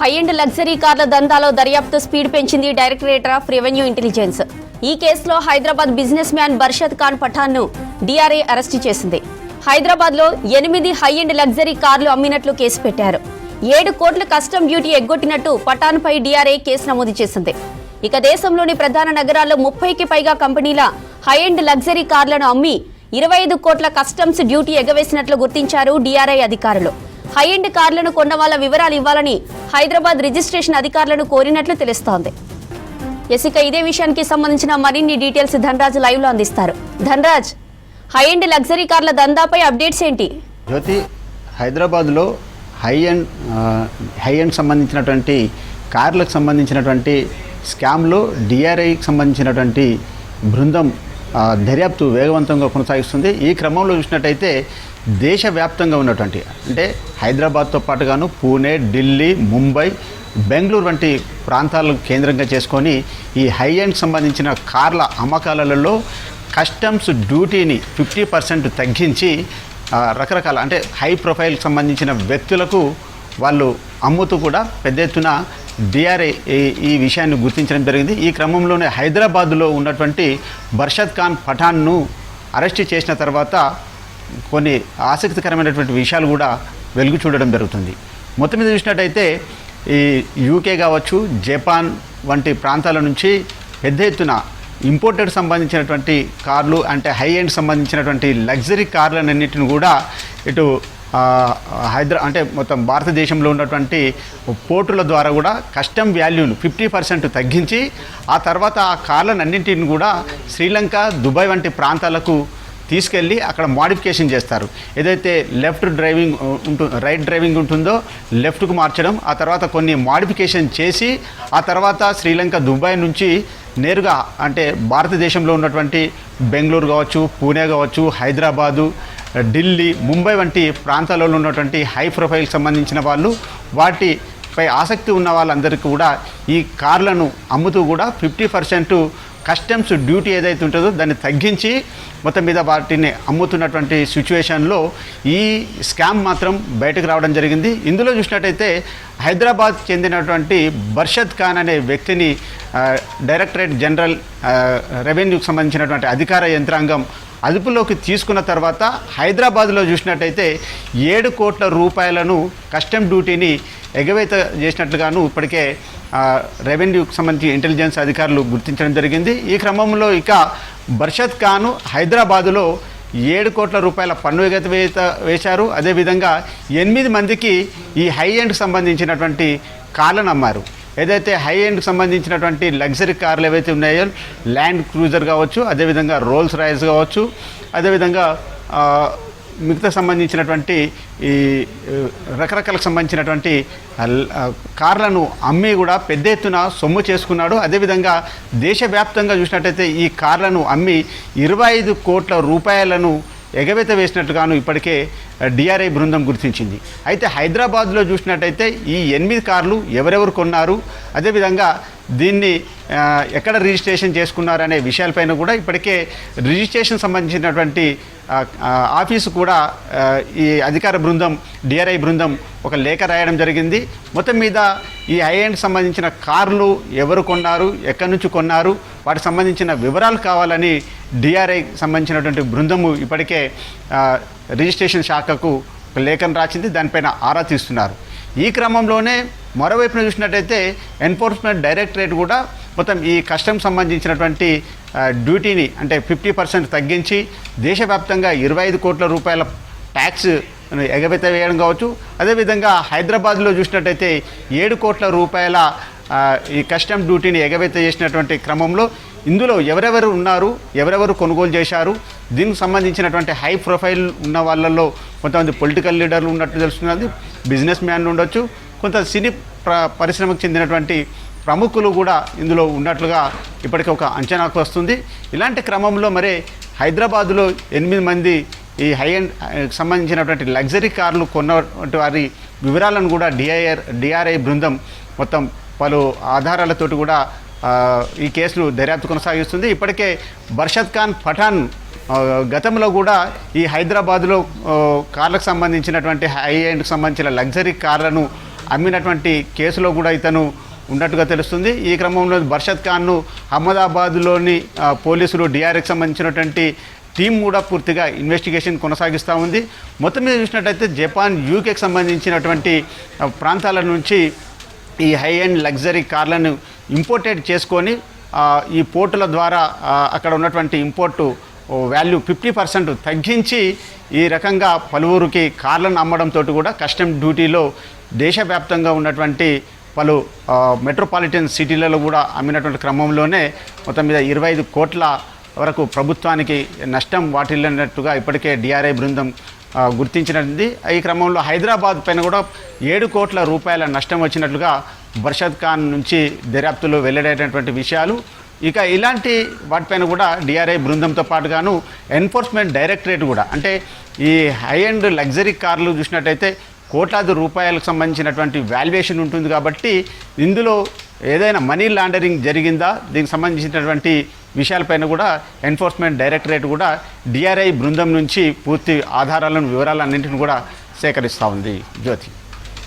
High end luxury కార్ల దందాలో దర్యాప్తు speed పెంచింది డైరెక్టరేట్ ఆఫ్ రెవెన్యూ ఇంటెలిజెన్స్. ఈ కేసులో హైదరాబాద్ బిజినెస్ మ్యాన్ బర్షద్ ఖాన్ పఠాన్ ను డిఆర్ఐ అరెస్టు చేసింది. హైదరాబాద్ లో 8 హై ఎండ్ లగ్జరీ కార్లు అమ్మినట్లు కేసు పెట్టారు. 7 కోట్ల కస్టమ్ డ్యూటీ ఎగ్గొట్టినట్టు పఠాన్ పై డిఆర్ఐ కేసు నమోదు చేసింది. ఇక దేశంలోని ప్రధాన నగరాల్లో 30కి పైగా కంపెనీల హై ఎండ్ లగ్జరీ కార్లను అమ్మి 25 కోట్ల కస్టమ్స్ డ్యూటీ ఎగవేసినట్లు గుర్తించారు డిఆర్ఐ అధికారులు. హై ఎండ్ కార్లను కొన్న వాళ్ళ వివరాలు ఇవ్వాలని హైదరాబాద్ రిజిస్ట్రేషన్ అధికారులను కోరినట్లు తెలుస్తోంది. ఇక ఇదే విషయానికి సంబంధించిన మరిన్ని డీటెయిల్స్ ధనరాజ్ లైవ్ లో అందిస్తారు. ధనరాజ్, హై ఎండ్ లగ్జరీ కార్ల దందాపై అప్డేట్స్ ఏంటి? జ్యోతి, హైదరాబాద్లో హై ఎండ్ సంబంధించినటువంటి కార్లకు సంబంధించినటువంటి స్కామ్లో డిఆర్ఐకి సంబంధించినటువంటి బృందం దర్యాప్తు వేగవంతంగా కొనసాగిస్తుంది. ఈ క్రమంలో చూసినట్టయితే దేశవ్యాప్తంగా ఉన్నటువంటి అంటే హైదరాబాద్తో పాటుగాను పూణే, ఢిల్లీ, ముంబై, బెంగళూరు వంటి ప్రాంతాలను కేంద్రంగా చేసుకొని ఈ హై ఎండ్ సంబంధించిన కార్ల అమ్మకాలలో కస్టమ్స్ డ్యూటీని 50% తగ్గించి రకరకాల అంటే హై ప్రొఫైల్కి సంబంధించిన వ్యక్తులకు వాళ్ళు అమ్ముతూ కూడా పెద్ద ఎత్తున డిఆర్ఐ ఈ విషయాన్ని గుర్తించడం జరిగింది. ఈ క్రమంలోనే హైదరాబాద్లో ఉన్నటువంటి బర్షద్ ఖాన్ పఠాన్ను అరెస్ట్ చేసిన తర్వాత కొన్ని ఆసక్తికరమైనటువంటి విషయాలు కూడా వెలుగు చూడడం జరుగుతుంది. మొత్తం మీద చూసినట్టయితే ఈ యూకే కావచ్చు, జపాన్ వంటి ప్రాంతాల నుంచి పెద్ద ఎత్తున ఇంపోర్టెడ్ సంబంధించినటువంటి కార్లు అంటే హై ఎండ్ సంబంధించినటువంటి లగ్జరీ కార్లన్నింటిని కూడా ఇటు అంటే మొత్తం భారతదేశంలో ఉన్నటువంటి పోర్టుల ద్వారా కూడా కస్టమ్ వాల్యూను 50% తగ్గించి ఆ తర్వాత ఆ కార్లన్నింటిని కూడా శ్రీలంక, దుబాయ్ వంటి ప్రాంతాలకు తీసుకెళ్ళి అక్కడ మోడిఫికేషన్ చేస్తారు. ఏదైతే రైట్ డ్రైవింగ్ ఉంటుందో లెఫ్ట్కు మార్చడం, ఆ తర్వాత కొన్ని మోడిఫికేషన్ చేసి ఆ తర్వాత శ్రీలంక, దుబాయ్ నుంచి నేరుగా అంటే భారతదేశంలో ఉన్నటువంటి బెంగళూరు కావచ్చు, పూణే కావచ్చు, హైదరాబాదు, ఢిల్లీ, ముంబై వంటి ప్రాంతాలలో ఉన్నటువంటి హై ప్రొఫైల్కి సంబంధించిన వాళ్ళు వాటిపై ఆసక్తి ఉన్న వాళ్ళందరికీ కూడా ఈ కార్లను అమ్ముతూ కూడా 50% కస్టమ్స్ డ్యూటీ ఏదైతే ఉంటుందో దాన్ని తగ్గించి మొత్తం మీద వాటిని అమ్ముతున్నటువంటి సిచ్యువేషన్లో ఈ స్కామ్ మాత్రం బయటకు రావడం జరిగింది. ఇందులో చూసినట్టయితే హైదరాబాద్ చెందినటువంటి బర్షద్ ఖాన్ అనే వ్యక్తిని డైరెక్టరేట్ జనరల్ రెవెన్యూకి సంబంధించినటువంటి అధికార యంత్రాంగం అదుపులోకి తీసుకున్న తర్వాత హైదరాబాద్లో చూసినట్టయితే 7 కోట్ల రూపాయలను కస్టమ్ డ్యూటీని ఎగవేత చేసినట్లుగాను ఇప్పటికే రెవెన్యూకి సంబంధించి ఇంటెలిజెన్స్ అధికారులు గుర్తించడం జరిగింది. ఈ క్రమంలో ఇక బర్షద్ ఖాన్ హైదరాబాదులో 7 కోట్ల రూపాయల పన్ను ఎగవేత వేశారు. అదేవిధంగా 8 మందికి ఈ హై ఎండ్కి సంబంధించినటువంటి కార్లను అమ్మారు. ఏదైతే హై ఎండ్కి సంబంధించినటువంటి లగ్జరీ కార్లు ఏవైతే ఉన్నాయో ల్యాండ్ క్రూజర్ కావచ్చు, అదేవిధంగా రోల్స్ రాయ్స్ కావచ్చు, అదేవిధంగా మిగతా సంబంధించినటువంటి ఈ రకరకాలకు సంబంధించినటువంటి కార్లను అమ్మి కూడా పెద్ద ఎత్తున సొమ్ము చేసుకున్నాడు. అదేవిధంగా దేశవ్యాప్తంగా చూసినట్టయితే ఈ కార్లను అమ్మి 25 కోట్ల రూపాయలను ఎగవేత వేసినట్టుగాను ఇప్పటికే డిఆర్ఐ బృందం గుర్తించింది. అయితే హైదరాబాద్లో చూసినట్టయితే ఈ 8 కార్లు ఎవరెవరు కొన్నారు, అదేవిధంగా దీన్ని ఎక్కడ రిజిస్ట్రేషన్ చేసుకున్నారనే విషయాలపైన కూడా ఇప్పటికే రిజిస్ట్రేషన్ సంబంధించినటువంటి ఆఫీసు కూడా ఈ అధికార బృందం డిఆర్ఐ బృందం ఒక లేఖ రాయడం జరిగింది. మొత్తం మీద ఈ హై ఎండ్ సంబంధించిన కార్లు ఎవరు కొన్నారు, ఎక్కడి నుంచి కొన్నారు, వాటికి సంబంధించిన వివరాలు కావాలని డిఆర్ఐ సంబంధించినటువంటి బృందము ఇప్పటికే రిజిస్ట్రేషన్ శాఖకు ఒక లేఖను రాసింది. దానిపైన ఆరా తీస్తున్నారు. ఈ క్రమంలోనే మరోవైపున చూసినట్టయితే ఎన్ఫోర్స్మెంట్ డైరెక్టరేట్ కూడా మొత్తం ఈ కస్టమ్ సంబంధించినటువంటి డ్యూటీని అంటే 50% తగ్గించి దేశవ్యాప్తంగా 25 కోట్ల రూపాయల ట్యాక్స్ ఎగవేత వేయడం కావచ్చు. అదేవిధంగా హైదరాబాద్లో చూసినట్టయితే 7 కోట్ల రూపాయల ఈ కస్టమ్ డ్యూటీని ఎగవేత చేసినటువంటి క్రమంలో ఇందులో ఎవరెవరు ఉన్నారు, ఎవరెవరు కొనుగోలు చేశారు, దీనికి సంబంధించినటువంటి హై ప్రొఫైల్ ఉన్న వాళ్ళల్లో కొంతమంది పొలిటికల్ లీడర్లు ఉన్నట్టు తెలుస్తున్నది, బిజినెస్ మ్యాన్లు ఉండొచ్చు, కొంత సినీ పరిశ్రమకు చెందినటువంటి ప్రముఖులు కూడా ఇందులో ఉన్నట్లుగా ఇప్పటికీ ఒక అంచనాకు వస్తుంది. ఇలాంటి క్రమంలో మరి హైదరాబాదులో 8 మంది ఈ హై ఎండ్ సంబంధించినటువంటి లగ్జరీ కార్లు కొన్నటువంటి వారి వివరాలను కూడా డిఆర్ఐ బృందం మొత్తం పలు ఆధారాలతోటి కూడా ఈ కేసును దర్యాప్తు కొనసాగిస్తుంది. ఇప్పటికే బర్షద్ ఖాన్ పఠాన్ గతంలో కూడా ఈ హైదరాబాద్లో కార్లకు సంబంధించినటువంటి హై ఎండ్కి సంబంధించిన లగ్జరీ కార్లను అమ్మినటువంటి కేసులో కూడా ఇతను ఉన్నట్టుగా తెలుస్తుంది. ఈ క్రమంలో బర్షద్ ఖాన్ను అహ్మదాబాద్లోని పోలీసులు డిఆర్ఏకి సంబంధించినటువంటి టీం కూడా పూర్తిగా ఇన్వెస్టిగేషన్ కొనసాగిస్తూ ఉంది. మొత్తం మీద చూసినట్టయితే జపాన్, యూకేకి సంబంధించినటువంటి ప్రాంతాల నుంచి ఈ హై అండ్ లగ్జరీ కార్లను ఇంపోర్టెడ్ చేసుకొని ఈ పోర్టుల ద్వారా అక్కడ ఉన్నటువంటి ఇంపోర్టు వాల్యూ 50% తగ్గించి ఈ రకంగా పలువురికి కార్లను అమ్మడంతో కూడా కస్టమ్ డ్యూటీలో దేశవ్యాప్తంగా ఉన్నటువంటి పలు మెట్రోపాలిటన్ సిటీలలో కూడా అమ్మినటువంటి క్రమంలోనే మొత్తం మీద 25 కోట్ల వరకు ప్రభుత్వానికి నష్టం వాటిల్లినట్టుగా ఇప్పటికే డిఆర్ఐ బృందం గుర్తించినది. ఈ క్రమంలో హైదరాబాద్ పైన కూడా 7 కోట్ల రూపాయల నష్టం వచ్చినట్లుగా బర్షద్ ఖాన్ నుంచి దర్యాప్తులో వెల్లడైనటువంటి విషయాలు. ఇక ఇలాంటి వాటిపైన కూడా డిఆర్ఐ బృందంతో పాటుగాను ఎన్ఫోర్స్మెంట్ డైరెక్టరేట్ కూడా, అంటే ఈ హై అండ్ లగ్జరీ కార్లు చూసినట్టయితే కోట్లాది రూపాయలకు సంబంధించినటువంటి వాల్యుయేషన్ ఉంటుంది కాబట్టి ఇందులో ఏదైనా మనీ లాండరింగ్ జరిగిందా, దీనికి సంబంధించినటువంటి విషయాలపైన కూడా ఎన్ఫోర్స్మెంట్ డైరెక్టరేట్ కూడా డిఆర్ఐ బృందం నుంచి పూర్తి ఆధారాలను, వివరాలన్నింటిని కూడా సేకరిస్తూ ఉంది. జ్యోతి.